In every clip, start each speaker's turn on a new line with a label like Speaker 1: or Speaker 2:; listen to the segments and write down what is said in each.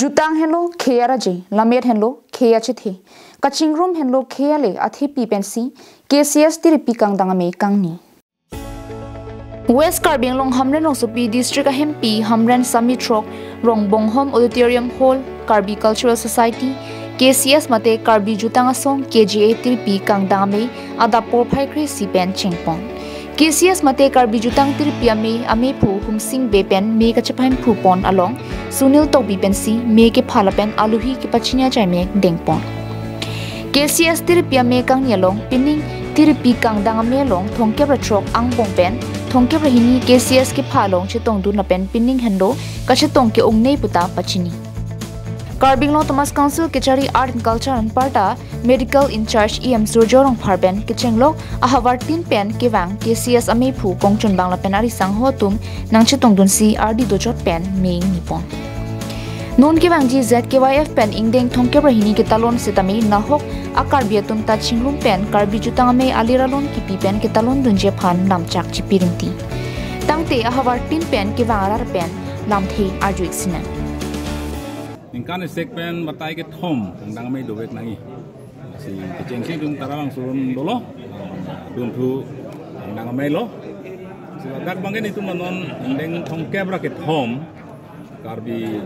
Speaker 1: Jutang hello khea raje lamet hello khea chithe kaching room hello khea le athi pi pensi KCS Tiripi kangdang amei kangni West Karbing long Hamren Rongsopi district MP Hamren Samitrok Rongbong Home Auditorium Hall Karbi Cultural Society KCS mate Karbi jutang asong KGA Tiripi kangdang amei adapor phaikri si pen chingpon KCS mate Karbi jutang Tiripi amei phu humsing be pen me kachapain phu pon along Sunil Tobi pensi me ke phalapen aluhi ke pachinya chai me dengpon KCS Tiripi amei kangni along pinning Tiripi kangdang amei long thongke ratrok angbong pen thongke rahini KCS ke phalong chitong du na pen pinning hendo kachetong ke ongnei puta pachini Karbing Long Thomas Council Kichari Art and Culture and Parta Medical in Charge EM Surjorong Pharben Kichenglo Ahawar tin pen kewang KCS amei phu kongchun bangla penari sang hotum nang chitong dun si RD dojot pen meing nipon non kewang ji ZKYF pen ingdeng thongke rahini ke talon sitami nahok akar biatum ta chinglum pen karbi jutang amei aliralon kipi pen ke talon dun je phan namchak chipiringti tangte ahawar tin pen kewang arar pen lamthei arjuik sinan
Speaker 2: Ingkan segmen batai ke thom kangdang amei dobek nangi si kecengsi dun tarang surun dolo dun thu kangdang amei lo siladak bangen itu manon indeng thongke bra ke thom karbi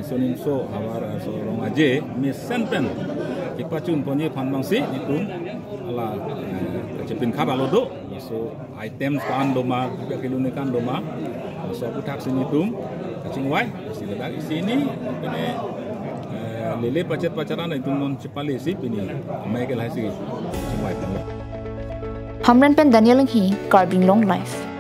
Speaker 2: sonin so hawar so rong aje misen pen kipachun ponye phanbangsi itu ala kachepin khaba lodo so items kan doma kilune kan doma so putak sini tum kacing wai siladak sini pene lele pacaran itu non cepali si pini amai ke lasi kacing wai
Speaker 1: Hamren pen Daniel hi Karbing Long Life